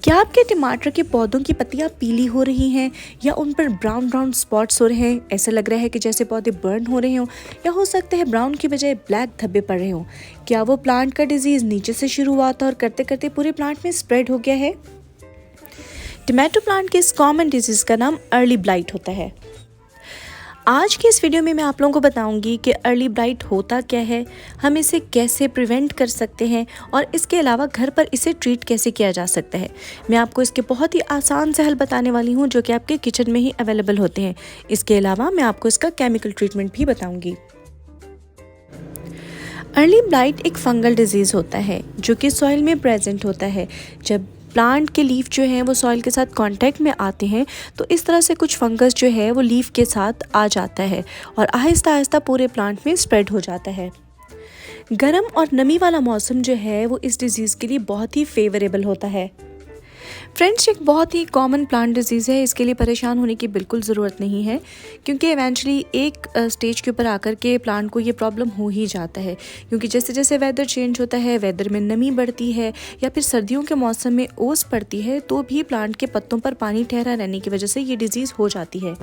क्या आपके टमाटर के पौधों की पत्तियां पीली हो रही हैं या उन पर ब्राउन ब्राउन स्पॉट्स हो रहे हैं? ऐसा लग रहा है कि जैसे पौधे बर्न हो रहे हों, या हो सकता है ब्राउन की बजाय ब्लैक धब्बे पड़ रहे हों। क्या वो प्लांट का डिजीज़ नीचे से शुरू हुआ था और करते करते पूरे प्लांट में स्प्रेड हो गया है? टमाटो प्लांट के इस कॉमन डिजीज़ का नाम अर्ली ब्लाइट होता है। आज की इस वीडियो में मैं आप लोगों को बताऊंगी कि अर्ली ब्लाइट होता क्या है, हम इसे कैसे प्रिवेंट कर सकते हैं और इसके अलावा घर पर इसे ट्रीट कैसे किया जा सकता है। मैं आपको इसके बहुत ही आसान से हल बताने वाली हूं जो कि आपके किचन में ही अवेलेबल होते हैं। इसके अलावा मैं आपको इसका केमिकल ट्रीटमेंट भी बताऊंगी। अर्ली ब्लाइट एक फंगल डिजीज़ होता है जो कि सॉइल में प्रेजेंट होता है। जब प्लांट के लीफ जो हैं वो सॉइल के साथ कांटेक्ट में आते हैं तो इस तरह से कुछ फंगस जो है वो लीफ के साथ आ जाता है और आहिस्ता आहिस्ता पूरे प्लांट में स्प्रेड हो जाता है। गर्म और नमी वाला मौसम जो है वो इस डिज़ीज़ के लिए बहुत ही फेवरेबल होता है। फ्रेंड्स, एक बहुत ही कॉमन प्लांट डिजीज़ है, इसके लिए परेशान होने की बिल्कुल ज़रूरत नहीं है क्योंकि इवेंचुअली एक स्टेज के ऊपर आकर के प्लांट को ये प्रॉब्लम हो ही जाता है। क्योंकि जैसे जैसे वेदर चेंज होता है, वेदर में नमी बढ़ती है या फिर सर्दियों के मौसम में ओस पड़ती है तो भी प्लांट के पत्तों पर पानी ठहरा रहने की वजह से ये डिज़ीज़ हो जाती है।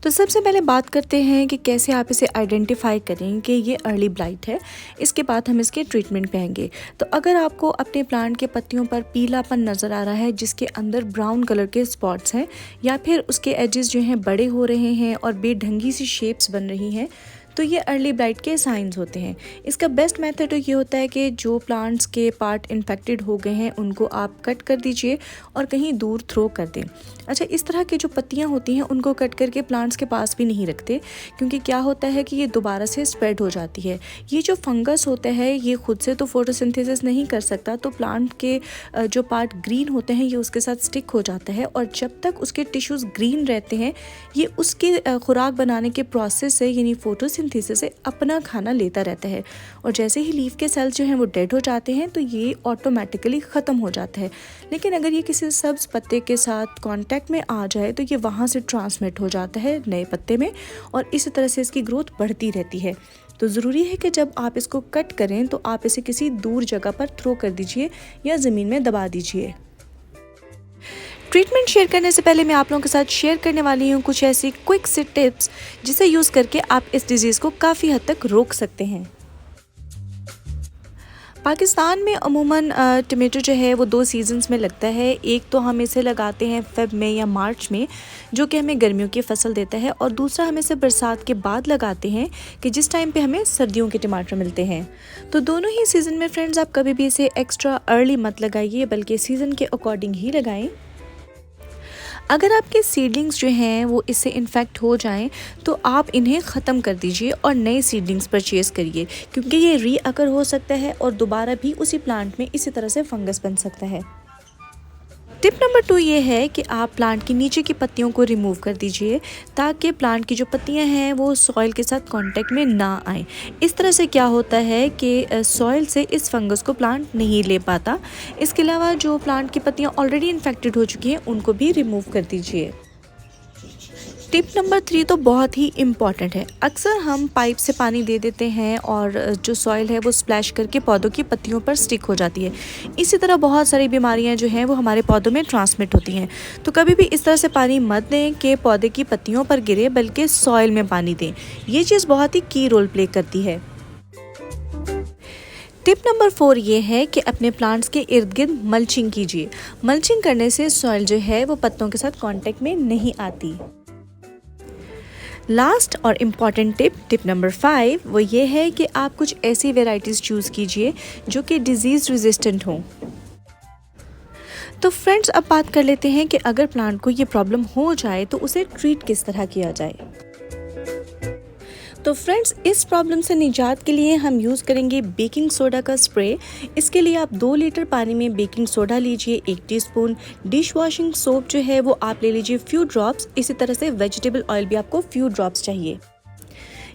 तो सबसे पहले बात करते हैं कि कैसे आप इसे आइडेंटिफाई करें कि ये अर्ली ब्लाइट है। इसके बाद हम इसके ट्रीटमेंट पे आएंगे। तो अगर आपको अपने प्लांट के पत्तियों पर पीलापन नज़र आ रहा है जिसके अंदर ब्राउन कलर के स्पॉट्स हैं या फिर उसके एजेस जो हैं बड़े हो रहे हैं और बेढंगी सी शेप्स बन रही हैं, तो ये अर्ली ब्लाइट के साइंस होते हैं। इसका बेस्ट मेथड ये होता है कि जो प्लांट्स के पार्ट इन्फेक्टेड हो गए हैं उनको आप कट कर दीजिए और कहीं दूर थ्रो कर दें। अच्छा, इस तरह की जो पत्तियां होती हैं उनको कट करके प्लांट्स के पास भी नहीं रखते क्योंकि क्या होता है कि ये दोबारा से स्प्रेड हो जाती है। ये जो फंगस होता है ये खुद से तो फोटोसिंथेसिस नहीं कर सकता, तो प्लांट के जो पार्ट ग्रीन होते हैं ये उसके साथ स्टिक हो जाता है और जब तक उसके टिश्यूज़ ग्रीन रहते हैं ये उसके खुराक बनाने के प्रोसेस से यानी फोटोसिंथेसिस से अपना खाना लेता रहता है। और जैसे ही लीफ के सेल्स जो हैं वो डेड हो जाते हैं तो ये ऑटोमेटिकली ख़त्म हो जाता है। लेकिन अगर ये किसी सब्ज़ पत्ते के साथ कांटेक्ट में आ जाए तो ये वहाँ से ट्रांसमिट हो जाता है नए पत्ते में और इस तरह से इसकी ग्रोथ बढ़ती रहती है। तो ज़रूरी है कि जब आप इसको कट करें तो आप इसे किसी दूर जगह पर थ्रो कर दीजिए या ज़मीन में दबा दीजिए। ट्रीटमेंट शेयर करने से पहले मैं आप लोगों के साथ शेयर करने वाली हूँ कुछ ऐसी क्विक से टिप्स जिसे यूज़ करके आप इस डिज़ीज़ को काफ़ी हद तक रोक सकते हैं। पाकिस्तान में अमूमन टमाटो जो है वो 2 सीजन्स में लगता है। एक तो हम इसे लगाते हैं फ़ेब में या मार्च में जो कि हमें गर्मियों की फसल देता है, और दूसरा हम इसे बरसात के बाद लगाते हैं कि जिस टाइम पे हमें सर्दियों के टमाटर मिलते हैं। तो दोनों ही सीज़न में फ्रेंड्स आप कभी भी इसे एक्स्ट्रा अर्ली मत लगाइए बल्कि सीज़न के अकॉर्डिंग ही लगाएं। अगर आपके सीडलिंग्स जो हैं वो इससे इन्फेक्ट हो जाएं तो आप इन्हें ख़त्म कर दीजिए और नए सीडलिंग्स परचेज़ करिए क्योंकि ये रीअकर हो सकता है और दोबारा भी उसी प्लांट में इसी तरह से फंगस बन सकता है। टिप नंबर 2 ये है कि आप प्लांट की नीचे की पत्तियों को रिमूव कर दीजिए ताकि प्लांट की जो पत्तियां हैं वो सॉइल के साथ कांटेक्ट में ना आए। इस तरह से क्या होता है कि सॉइल से इस फंगस को प्लांट नहीं ले पाता। इसके अलावा जो प्लांट की पत्तियां ऑलरेडी इन्फेक्टेड हो चुकी हैं उनको भी रिमूव कर दीजिए। टिप नंबर 3 तो बहुत ही इम्पॉर्टेंट है। अक्सर हम पाइप से पानी दे देते हैं और जो सॉइल है वो स्प्लैश करके पौधों की पत्तियों पर स्टिक हो जाती है। इसी तरह बहुत सारी बीमारियां जो हैं वो हमारे पौधों में ट्रांसमिट होती हैं। तो कभी भी इस तरह से पानी मत दें कि पौधे की पत्तियों पर गिरे, बल्कि सॉइल में पानी दें। ये चीज़ बहुत ही की रोल प्ले करती है। टिप नंबर 4 ये है कि अपने प्लांट्स के इर्द गिर्द मल्चिंग कीजिए। मल्चिंग करने से सॉइल जो है वो पत्तों के साथ कांटेक्ट में नहीं आती। लास्ट और इम्पॉर्टेंट टिप नंबर 5 वो ये है कि आप कुछ ऐसी वेराइटीज़ चूज़ कीजिए जो कि डिज़ीज़ रेजिस्टेंट हों। तो फ्रेंड्स, अब बात कर लेते हैं कि अगर प्लांट को ये प्रॉब्लम हो जाए तो उसे ट्रीट किस तरह किया जाए। तो फ्रेंड्स, इस प्रॉब्लम से निजात के लिए हम यूज़ करेंगे बेकिंग सोडा का स्प्रे। इसके लिए आप 2 लीटर पानी में बेकिंग सोडा लीजिए, 1 टीस्पून डिश वॉशिंग सोप जो है वो आप ले लीजिए फ्यू ड्रॉप्स। इसी तरह से वेजिटेबल ऑयल भी आपको फ्यू ड्रॉप्स चाहिए।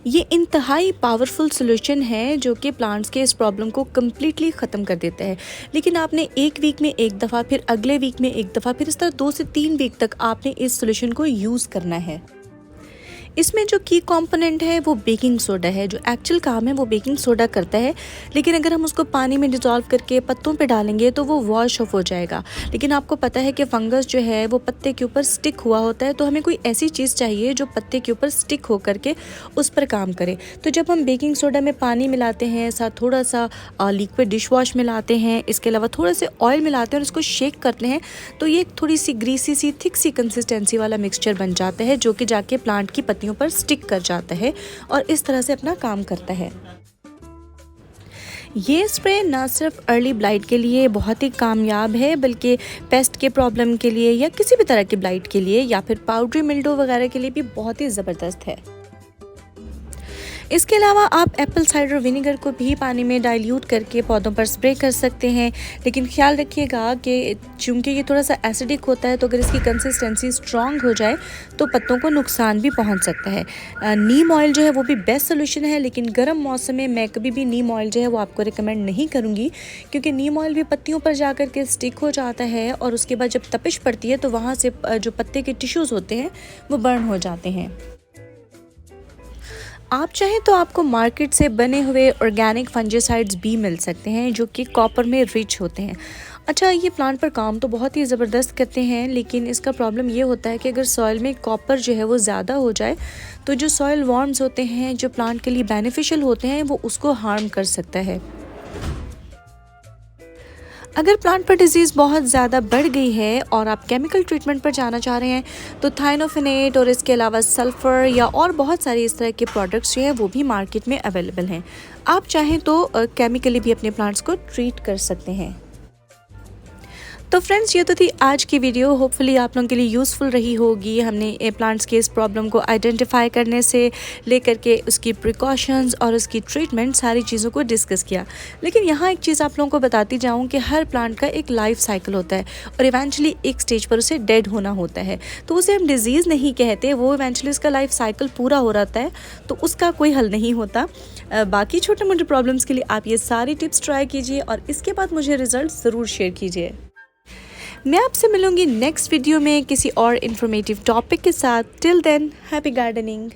ये इंतहाई पावरफुल सोल्यूशन है जो कि प्लांट्स के इस प्रॉब्लम को कम्प्लीटली ख़त्म कर देता है। लेकिन आपने एक वीक में एक दफ़ा, फिर अगले वीक में एक दफ़ा, फिर इस तरह 2 से 3 वीक तक आपने इस सोल्यूशन को यूज़ करना है। इसमें जो की कंपोनेंट है वो बेकिंग सोडा है। जो एक्चुअल काम है वो बेकिंग सोडा करता है, लेकिन अगर हम उसको पानी में डिज़ोल्व करके पत्तों पे डालेंगे तो वो वॉश ऑफ हो जाएगा। लेकिन आपको पता है कि फंगस जो है वो पत्ते के ऊपर स्टिक हुआ होता है, तो हमें कोई ऐसी चीज़ चाहिए जो पत्ते के ऊपर स्टिक हो करके उस पर काम करे। तो जब हम बेकिंग सोडा में पानी मिलाते हैं, साथ थोड़ा सा लिक्विड डिश वॉश मिलाते हैं, इसके अलावा थोड़ा से ऑयल मिलाते हैं और इसको शेक करते हैं, तो ये थोड़ी सी ग्रीसी सी थिक सी कंसिस्टेंसी वाला मिक्सचर बन जाता है, जो कि जाके प्लांट की पत्तियों पर स्टिक कर जाता है और इस तरह से अपना काम करता है। ये स्प्रे ना सिर्फ अर्ली ब्लाइट के लिए बहुत ही कामयाब है, बल्कि पेस्ट के प्रॉब्लम के लिए या किसी भी तरह की ब्लाइट के लिए या फिर पाउडरी मिल्ड्यू वगैरह के लिए भी बहुत ही ज़बरदस्त है। इसके अलावा आप एप्पल साइडर विनेगर को भी पानी में डाइल्यूट करके पौधों पर स्प्रे कर सकते हैं, लेकिन ख्याल रखिएगा कि चूँकि ये थोड़ा सा एसिडिक होता है, तो अगर इसकी कंसिस्टेंसी स्ट्रॉन्ग हो जाए तो पत्तों को नुकसान भी पहुंच सकता है। नीम ऑयल जो है वो भी बेस्ट सोल्यूशन है, लेकिन गर्म मौसम में मैं कभी भी नीम ऑयल जो है वो आपको रिकमेंड नहीं करूँगी, क्योंकि नीम ऑयल भी पत्तियों पर जा कर के स्टिक हो जाता है और उसके बाद जब तपिश पड़ती है तो वहाँ से जो पत्ते के टिश्यूज़ होते हैं वो बर्न हो जाते हैं। आप चाहें तो आपको मार्केट से बने हुए ऑर्गेनिक फंजीसाइड्स भी मिल सकते हैं, जो कि कॉपर में रिच होते हैं। अच्छा, ये प्लांट पर काम तो बहुत ही ज़बरदस्त करते हैं, लेकिन इसका प्रॉब्लम ये होता है कि अगर सॉइल में कॉपर जो है वो ज़्यादा हो जाए तो जो सॉइल वॉर्म्स होते हैं, जो प्लांट के लिए बेनिफिशियल होते हैं, वो उसको हार्म कर सकता है। अगर प्लांट पर डिजीज़ बहुत ज़्यादा बढ़ गई है और आप केमिकल ट्रीटमेंट पर जाना चाह रहे हैं, तो थाइनोफिनेट और इसके अलावा सल्फ़र या और बहुत सारे इस तरह के प्रोडक्ट्स जो हैं वो भी मार्केट में अवेलेबल हैं। आप चाहें तो केमिकली भी अपने प्लांट्स को ट्रीट कर सकते हैं। तो फ्रेंड्स, ये तो थी आज की वीडियो। होपफुली आप लोगों के लिए यूज़फुल रही होगी। हमने प्लांट्स के इस प्रॉब्लम को आइडेंटिफाई करने से लेकर के उसकी प्रिकॉशंस और उसकी ट्रीटमेंट सारी चीज़ों को डिस्कस किया। लेकिन यहाँ एक चीज़ आप लोगों को बताती जाऊँ कि हर प्लांट का एक लाइफ साइकिल होता है और इवेंचुअली एक स्टेज पर उसे डेड होना होता है, तो उसे हम डिजीज़ नहीं कहते, वो इवेंचुअली उसका लाइफ साइकिल पूरा हो रहता है, तो उसका कोई हल नहीं होता। बाकी छोटे मोटे प्रॉब्लम्स के लिए आप ये सारी टिप्स ट्राई कीजिए और इसके बाद मुझे रिजल्ट ज़रूर शेयर कीजिए। मैं आपसे मिलूंगी नेक्स्ट वीडियो में किसी और इन्फॉर्मेटिव टॉपिक के साथ। Till then, happy gardening.